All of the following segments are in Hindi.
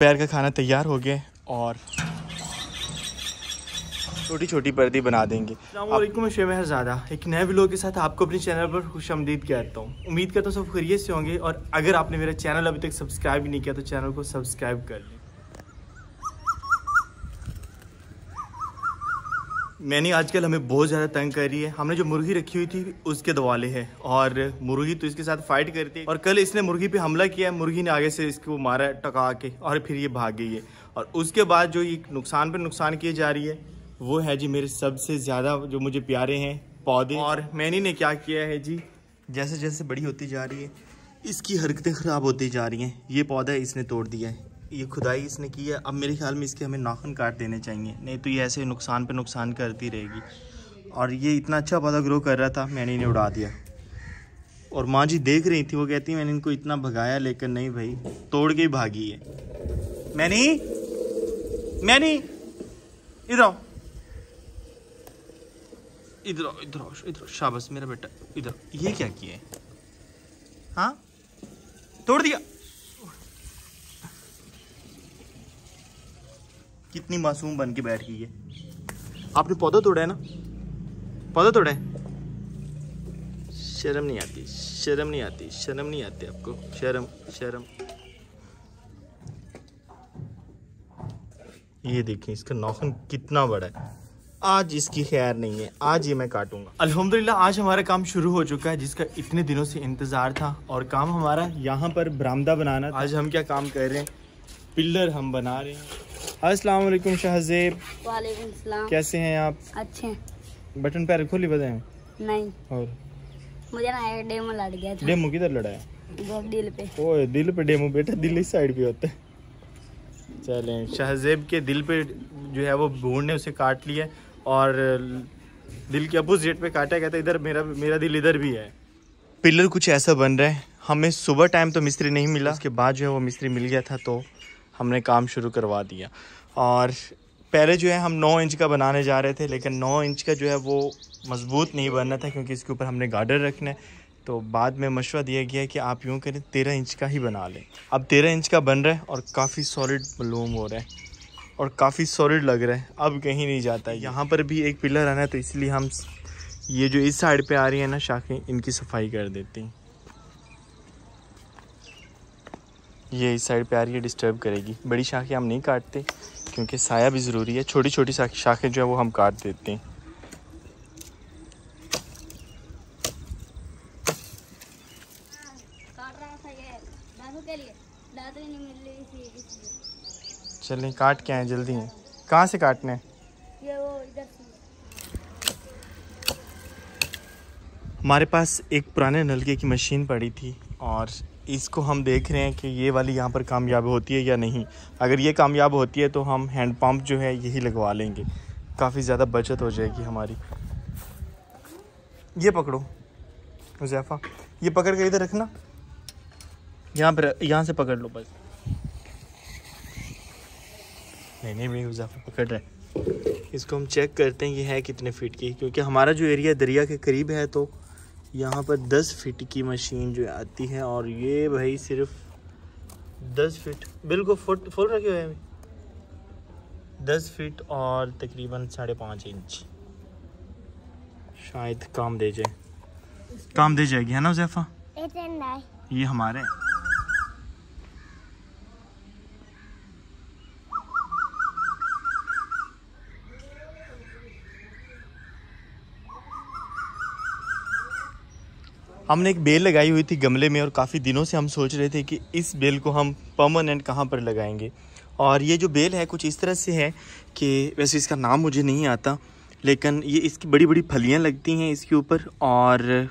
दोपहर का खाना तैयार हो गया और छोटी छोटी पर्दी बना देंगे। अस्सलामुअलैकुम, मैं शहज़ादा एक नए व्लॉग के साथ आपको अपने चैनल पर खुशामदीद कहता हूँ। उम्मीद करता हूँ सब खैरियत से होंगे और अगर आपने मेरा चैनल अभी तक सब्सक्राइब नहीं किया तो चैनल को सब्सक्राइब कर लें। मैंने आजकल हमें बहुत ज़्यादा तंग कर रही है। हमने जो मुर्गी रखी हुई थी उसके दवाले है और मुर्गी तो इसके साथ फाइट करती है और कल इसने मुर्गी पे हमला किया। मुर्गी ने आगे से इसको मारा टका के और फिर ये भाग गई है। और उसके बाद जो ये नुकसान पे नुकसान किए जा रही है वो है जी मेरे सबसे ज़्यादा जो मुझे प्यारे हैं पौधे। और मैंने ने क्या किया है जी, जैसे जैसे बड़ी होती जा रही है इसकी हरकतें ख़राब होती जा रही हैं। ये पौधा इसने तोड़ दिया है, ये खुदाई इसने की है। अब मेरे ख्याल में इसके हमें नाखून काट देने चाहिए, नहीं तो ये ऐसे नुकसान पे नुकसान करती रहेगी। और ये इतना अच्छा पौधा ग्रो कर रहा था, मैंने इन्हें उड़ा दिया। और माँ जी देख रही थी, वो कहती मैंने इनको इतना भगाया लेकिन नहीं भाई, तोड़ के ही भागी है। मैंने इधर आओ, इधर आओ, इधर आओ, इधर आओ, शाबाश मेरा बेटा, इधर। ये क्या किया है? हाँ, तोड़ दिया। कितनी मासूम बन के बैठ गई है। आपने पौधा तोड़ा है ना, पौधा तोड़ा है। शर्म नहीं आती, शर्म नहीं आती, शर्म नहीं आती आपको, शर्म शर्म। ये देखें इसका नाखून कितना बड़ा है। आज इसकी खैर नहीं है, आज ये मैं काटूंगा। अल्हम्दुलिल्लाह आज हमारा काम शुरू हो चुका है जिसका इतने दिनों से इंतजार था। और काम हमारा यहाँ पर बरामदा बनाना। आज हम क्या काम कर रहे हैं, पिलर हम बना रहे हैं। अस्सलाम वालेकुम शाहज़ेब। वालेकुम सलाम। कैसे हैं आप? अच्छे हैं। बटन पैर खोली बजाए? नहीं, और मुझे ना एक डेमो लड़ गया था। डेमो किधर लड़ा है? वो दिल पे। ओए दिल पे डेमो बेटा, दिल इस साइड पे होता है। चलें, शाहज़ेब के दिल पे जो है वो भूड़ ने उसे काट लिया और दिल के अपोजिट पे काटा गया था। इधर मेरा दिल इधर भी है। पिलर कुछ ऐसा बन रहा है। हमें सुबह टाइम तो मिस्त्री नहीं मिला, उसके बाद जो है वो मिस्त्री मिल गया था तो हमने काम शुरू करवा दिया। और पहले जो है हम 9 इंच का बनाने जा रहे थे, लेकिन 9 इंच का जो है वो मज़बूत नहीं बनना था क्योंकि इसके ऊपर हमने गार्डर रखना है। तो बाद में मशवरा दिया गया कि आप यूँ करें 13 इंच का ही बना लें। अब 13 इंच का बन रहा है और काफ़ी सॉलिड मालूम हो रहा है और काफ़ी सॉलिड लग रहा है, अब कहीं नहीं जाता है। यहाँ पर भी एक पिलर आना है तो इसलिए हम ये जो इस साइड पे आ रही है ना शाखें, इनकी सफाई कर देते हैं। ये इस साइड पे आ रही है, डिस्टर्ब करेगी। बड़ी शाखें हम नहीं काटते क्योंकि साया भी ज़रूरी है। छोटी छोटी शाखें जो है वो हम काट देते हैं। चलें काट के आए, जल्दी हैं। कहाँ से काटने हैं? ये वो इधर से। हमारे पास एक पुराने नलके की मशीन पड़ी थी और इसको हम देख रहे हैं कि ये वाली यहाँ पर कामयाब होती है या नहीं। अगर ये कामयाब होती है तो हम हैंड पंप जो है यही लगवा लेंगे, काफ़ी ज़्यादा बचत हो जाएगी हमारी। ये पकड़ो हुज़ैफ़ा, ये पकड़ के इधर रखना, यहाँ पर, यहाँ से पकड़ लो बस। नहीं भाई हुज़ैफ़ा पकड़ रहे हैं। इसको हम चेक करते हैं ये है कितने फीट की, क्योंकि हमारा जो एरिया दरिया के करीब है तो यहाँ पर 10 फीट की मशीन जो आती है और ये भाई सिर्फ 10 फीट बिल्कुल फुल रखे हुए हैं। 10 फीट और तकरीबन 5.5 इंच शायद काम दे जाएगी, है ना हुज़ैफ़ा? ये हमारे हमने एक बेल लगाई हुई थी गमले में और काफ़ी दिनों से हम सोच रहे थे कि इस बेल को हम परमानेंट कहाँ पर लगाएंगे। और ये जो बेल है कुछ इस तरह से है कि वैसे इसका नाम मुझे नहीं आता, लेकिन ये इसकी बड़ी बड़ी फलियाँ लगती हैं इसके ऊपर और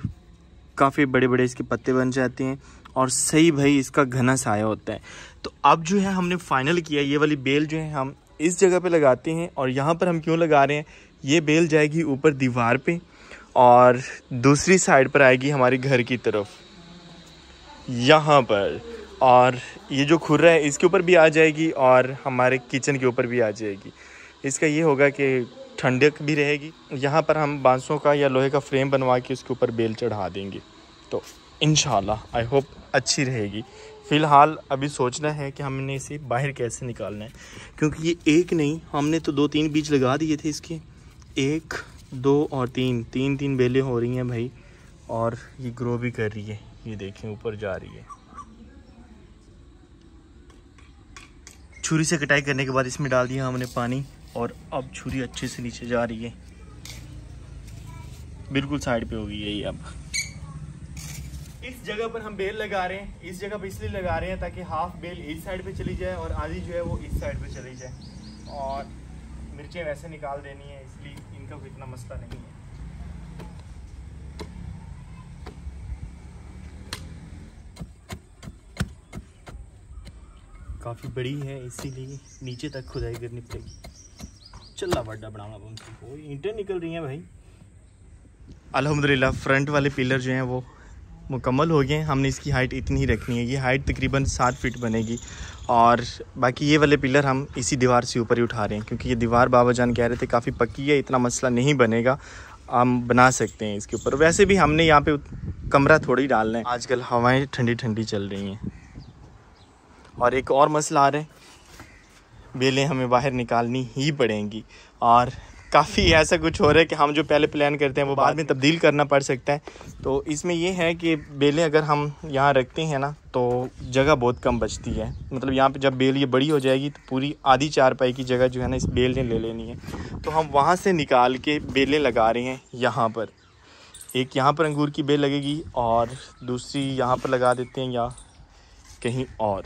काफ़ी बड़े बड़े इसके पत्ते बन जाते हैं और सही भाई इसका घना साया होता है। तो अब जो है हमने फाइनल किया, ये वाली बेल जो है हम इस जगह पे लगाते हैं। और यहाँ पर हम क्यों लगा रहे हैं, ये बेल जाएगी ऊपर दीवार पे और दूसरी साइड पर आएगी हमारे घर की तरफ यहाँ पर, और ये जो खुर्रा है इसके ऊपर भी आ जाएगी और हमारे किचन के ऊपर भी आ जाएगी। इसका ये होगा कि ठंडक भी रहेगी। यहाँ पर हम बांसों का या लोहे का फ्रेम बनवा के उसके ऊपर बेल चढ़ा देंगे तो इंशाल्लाह आई होप अच्छी रहेगी। फ़िलहाल अभी सोचना है कि हमने इसे बाहर कैसे निकालना है, क्योंकि ये एक नहीं, हमने तो 2-3 बीज लगा दिए थे इसके। 1, 2 और 3 बेलें हो रही हैं भाई, और ये ग्रो भी कर रही है। ये देखें ऊपर जा रही है। छुरी से कटाई करने के बाद इसमें डाल दिया हमने पानी, और अब छुरी अच्छे से नीचे जा रही है, बिल्कुल साइड पे हो गई है ये। अब इस जगह पर हम बेल लगा रहे हैं, इस जगह पे इसलिए लगा रहे हैं ताकि हाफ बेल इस साइड पे चली जाए और आधी जो है वो इस साइड पे चली जाए, और मिर्चें वैसे निकाल देनी है, इसलिए इनका कोई इतना मसला नहीं है। काफ़ी बड़ी है इसीलिए नीचे तक खुदाई करनी पड़ेगी। चला बड़ा बनाना वो ईंटें निकल रही हैं भाई। अल्हम्दुलिल्लाह फ्रंट वाले पिलर जो हैं वो मुकम्मल हो गए। हमने इसकी हाइट इतनी ही रखनी है, ये हाइट तकरीबन 7 फीट बनेगी, और बाकी ये वाले पिलर हम इसी दीवार से ऊपर ही उठा रहे हैं, क्योंकि ये दीवार बाबा जान कह रहे थे काफ़ी पक्की है, इतना मसला नहीं बनेगा, हम बना सकते हैं इसके ऊपर। वैसे भी हमने यहाँ पे कमरा थोड़ी ही डालना है, आजकल हवाएं ठंडी ठंडी चल रही हैं। और एक और मसला आ रहा है, बेलें हमें बाहर निकालनी ही पड़ेंगी, और काफ़ी ऐसा कुछ हो रहा है कि हम जो पहले प्लान करते हैं वो बाद में तब्दील करना पड़ सकता है। तो इसमें ये है कि बेलें अगर हम यहाँ रखते हैं ना तो जगह बहुत कम बचती है। मतलब यहाँ पे जब बेल ये बड़ी हो जाएगी तो पूरी आधी चारपाई की जगह जो है ना इस बेल ने ले लेनी है। तो हम वहाँ से निकाल के बेलें लगा रहे हैं यहाँ पर। एक यहाँ पर अंगूर की बेल लगेगी और दूसरी यहाँ पर लगा देते हैं या कहीं और।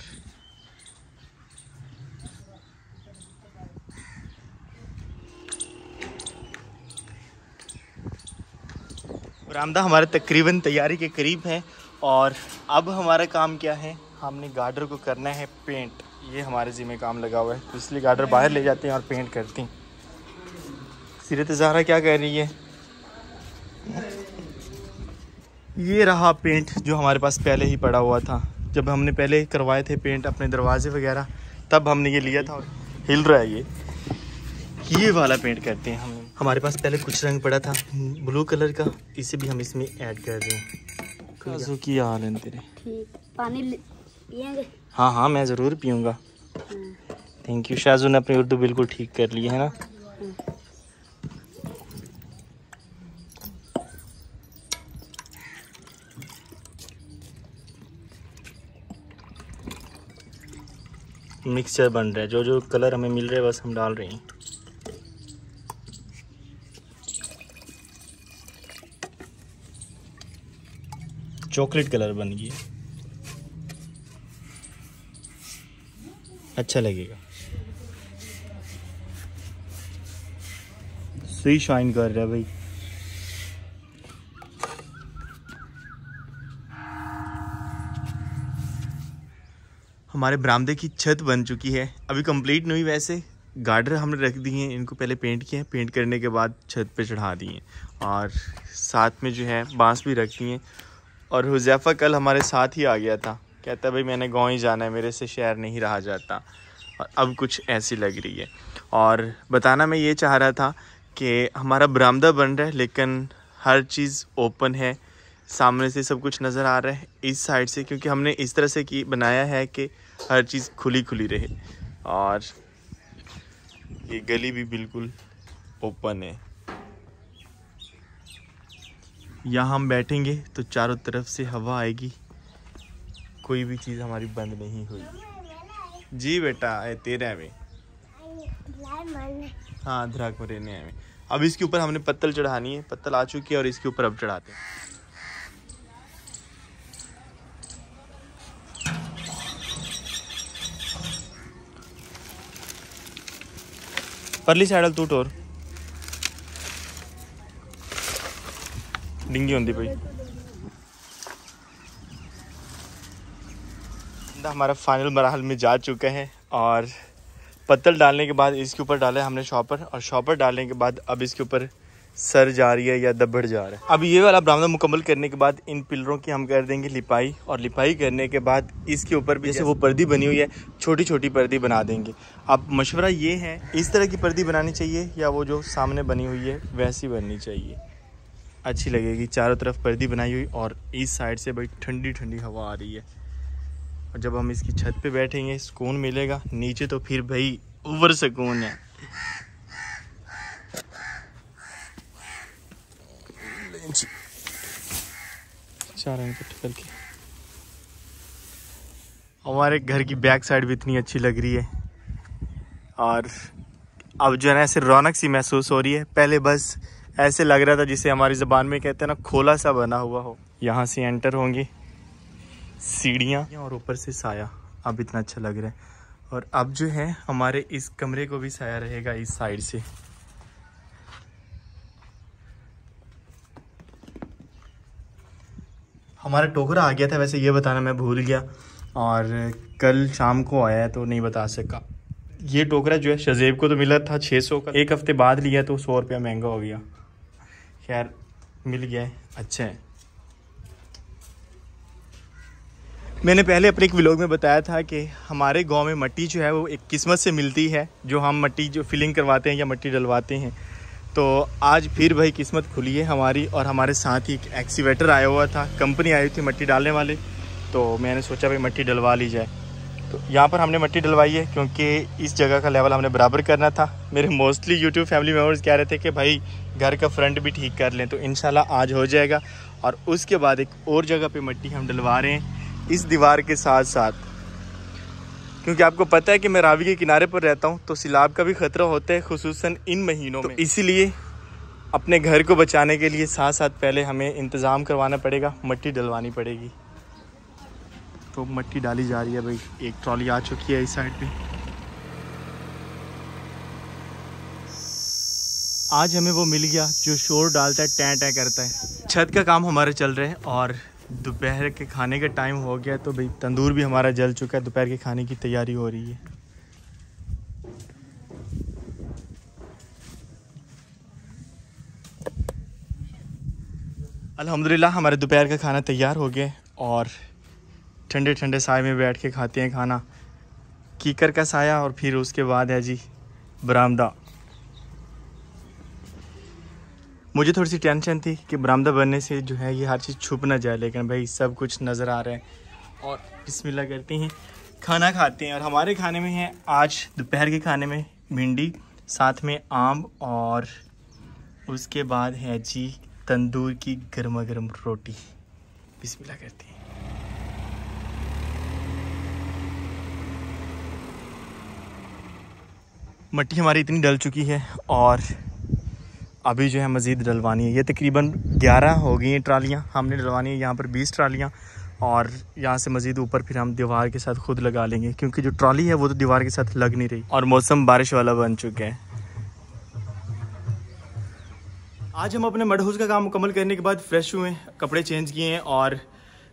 बरामदा हमारे तकरीबन तैयारी के करीब है, और अब हमारा काम क्या है, हमने गार्डर को करना है पेंट। ये हमारे ज़िम्मे काम लगा हुआ है, तो इसलिए गार्डर बाहर ले जाते हैं और पेंट करते हैं। सीरत ज़हरा क्या कह रही है? ये रहा पेंट जो हमारे पास पहले ही पड़ा हुआ था। जब हमने पहले करवाए थे पेंट अपने दरवाजे वगैरह, तब हमने ये लिया था, और हिल रहा है ये वाला पेंट करते हैं हम। हमारे पास पहले कुछ रंग पड़ा था ब्लू कलर का, इसे भी हम इसमें ऐड कर रहे हैं। काजू की हाल है तेरे? ठीक। पानी पिएंगे? हाँ हाँ मैं ज़रूर पीऊँगा। Thank you. शाजू ने अपनी उर्दू बिल्कुल ठीक कर ली है ना। मिक्सचर बन रहा है, जो जो कलर हमें मिल रहे हैं बस हम डाल रहे हैं। चॉकलेट कलर बन गया, अच्छा लगेगा। सही शाइन कर रहा है भाई। हमारे बरामदे की छत बन चुकी है, अभी कंप्लीट नहीं हुई। वैसे गार्डर हमने रख दिए हैं, इनको पहले पेंट किए हैं, पेंट करने के बाद छत पे चढ़ा दिए हैं, और साथ में जो है बांस भी रख दिए हैं। और हुज़ैफ़ा कल हमारे साथ ही आ गया था, कहता भाई मैंने गाँव ही जाना है, मेरे से शहर नहीं रहा जाता। और अब कुछ ऐसी लग रही है। और बताना मैं ये चाह रहा था कि हमारा बरामदा बन रहा है, लेकिन हर चीज़ ओपन है, सामने से सब कुछ नज़र आ रहा है इस साइड से, क्योंकि हमने इस तरह से बनाया है कि हर चीज़ खुली खुली रहे। और ये गली भी बिल्कुल ओपन है। यहाँ हम बैठेंगे तो चारों तरफ से हवा आएगी, कोई भी चीज़ हमारी बंद नहीं हुई। जी बेटा तेरे में, हाँ अधराक में रहने में। अब इसके ऊपर हमने पत्तल चढ़ानी है, पत्तल आ चुकी है और इसके ऊपर अब चढ़ाते हैं। परली साइड टूट और डिंगी होती भाई। हमारा फाइनल मराहल में जा चुका है, और पत्तल डालने के बाद इसके ऊपर डाला है हमने शॉपर, और शॉपर डालने के बाद अब इसके ऊपर सर जा रही है या दब्बड़ जा रहा है। अब ये वाला बरामदा मुकम्मल करने के बाद इन पिलरों की हम कर देंगे लिपाई, और लिपाई करने के बाद इसके ऊपर भी जैसे वो पर्दी बनी हुई है छोटी छोटी पर्दी बना देंगे। अब मशवरा ये है, इस तरह की पर्दी बनानी चाहिए या वो जो सामने बनी हुई है वैसी बननी चाहिए, अच्छी लगेगी। चारों तरफ पर्दी बनाई हुई और इस साइड से बड़ी ठंडी ठंडी हवा आ रही है। और जब हम इसकी छत पे बैठेंगे सुकून मिलेगा, नीचे तो फिर भाई ऊपर सुकून है। करके हमारे घर की बैक साइड भी इतनी अच्छी लग रही है और अब जो है ना ऐसे रौनक सी महसूस हो रही है। पहले बस ऐसे लग रहा था जिसे हमारी ज़बान में कहते हैं ना खोला सा बना हुआ हो। यहाँ से एंटर होंगे, सीढ़ियाँ और ऊपर से साया। अब इतना अच्छा लग रहा है। और अब जो है हमारे इस कमरे को भी साया रहेगा इस साइड से। हमारा टोकरा आ गया था, वैसे ये बताना मैं भूल गया और कल शाम को आया है तो नहीं बता सका। ये टोकरा जो है शजेब को तो मिला था 600 का, एक हफ्ते बाद लिया तो 100 रुपया महंगा हो गया। खैर मिल गया है, अच्छा है। मैंने पहले अपने एक व्लॉग में बताया था कि हमारे गांव में मिट्टी जो है वो एक किस्मत से मिलती है, जो हम मिट्टी जो फिलिंग करवाते हैं या मिट्टी डलवाते हैं। तो आज फिर भाई किस्मत खुली है हमारी और हमारे साथ ही एक एक्सीवेटर आया हुआ था, कंपनी आई थी मिट्टी डालने वाले। तो मैंने सोचा भाई मिट्टी डलवा ली जाए। तो यहाँ पर हमने मिट्टी डलवाई है क्योंकि इस जगह का लेवल हमने बराबर करना था। मेरे मोस्टली यूट्यूब फैमिली मेम्बर्स कह रहे थे कि भाई घर का फ्रंट भी ठीक कर लें, तो इंशाल्लाह आज हो जाएगा। और उसके बाद एक और जगह पे मिट्टी हम डलवा रहे हैं इस दीवार के साथ साथ, क्योंकि आपको पता है कि मैं रावी के किनारे पर रहता हूँ तो सैलाब का भी खतरा होता है खुसूसन इन महीनों में। इसीलिए अपने घर को बचाने के लिए साथ साथ पहले हमें इंतज़ाम करवाना पड़ेगा, मिट्टी डलवानी पड़ेगी। तो मिट्टी डाली जा रही है भाई, एक ट्रॉली आ चुकी है इस साइड पे। आज हमें वो मिल गया जो शोर डालता है, टैं टैं करता है। छत का काम हमारा चल रहा है और दोपहर के खाने का टाइम हो गया तो भाई तंदूर भी हमारा जल चुका है, दोपहर के खाने की तैयारी हो रही है। अल्हम्दुलिल्लाह हमारे दोपहर का खाना तैयार हो गया और ठंडे ठंडे साए में बैठ के खाते हैं खाना। कीकर का साया और फिर उसके बाद है जी बरामदा। मुझे थोड़ी सी टेंशन थी कि बरामदा बनने से जो है ये हर चीज़ छुप ना जाए, लेकिन भाई सब कुछ नज़र आ रहा है। और बिस्मिल्लाह करते हैं, खाना खाते हैं। और हमारे खाने में है आज दोपहर के खाने में भिंडी, साथ में आम और उसके बाद है जी तंदूर की गर्मा गर्म रोटी। बिस्मिल्लाह करते हैं। मिट्टी हमारी इतनी डल चुकी है और अभी जो है मज़ीद डलवानी है। ये तकरीबन 11 हो गई हैं ट्रालियाँ हमने डलवानी है, यहाँ पर 20 ट्रालियाँ। और यहाँ से मज़ीद ऊपर फिर हम दीवार के साथ खुद लगा लेंगे, क्योंकि जो ट्रॉली है वो तो दीवार के साथ लग नहीं रही और मौसम बारिश वाला बन चुका है। आज हम अपने मड हाउस का काम मुकम्मल करने के बाद फ्रेश हुए, कपड़े चेंज किए हैं और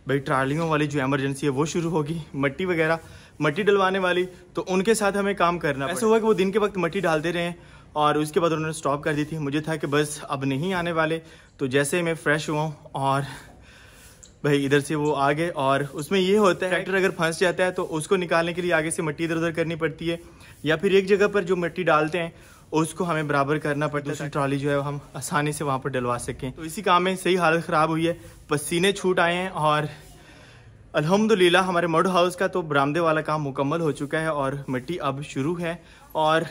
भाई ट्रालियों वाली जो एमरजेंसी है वो शुरू होगी, मिट्टी वगैरह मिट्टी डलवाने वाली। तो उनके साथ हमें काम करना। ऐसा हुआ कि वो दिन के वक्त मिट्टी डालते रहे और उसके बाद उन्होंने स्टॉप कर दी थी। मुझे था कि बस अब नहीं आने वाले। तो जैसे मैं फ़्रेश हुआ और भाई इधर से वो आ गए। और उसमें ये होता है ट्रैक्टर अगर फंस जाता है तो उसको निकालने के लिए आगे से मिट्टी इधर उधर करनी पड़ती है, या फिर एक जगह पर जो मिट्टी डालते हैं उसको हमें बराबर करना पड़ता है, दूसरी ट्रॉली जो है हम आसानी से वहाँ पर डलवा सकें। तो इसी काम में सही हालत ख़राब हुई है, पसीने छूट आए हैं। और अल्हम्दुलिल्लाह हमारे मड हाउस का तो बरामदे वाला काम मुकम्मल हो चुका है और मिट्टी अब शुरू है। और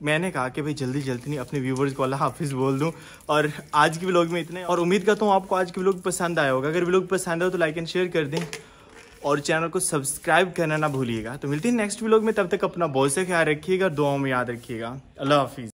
मैंने कहा कि भाई जल्दी जल्दी नहीं अपने व्यूवर्स को अल्लाह हाफिज़ बोल दूं। और आज की व्लॉग में इतने, और उम्मीद करता हूँ आपको आज की व्लॉग पसंद आया होगा। अगर व्लॉग पसंद आए तो लाइक एंड शेयर कर दें और चैनल को सब्सक्राइब करना ना भूलिएगा। तो मिलते हैं नेक्स्ट व्लॉग में, तब तक अपना बहुत से ख्याल रखिएगा, दुआओं में याद रखिएगा। अल्लाह हाफिज़।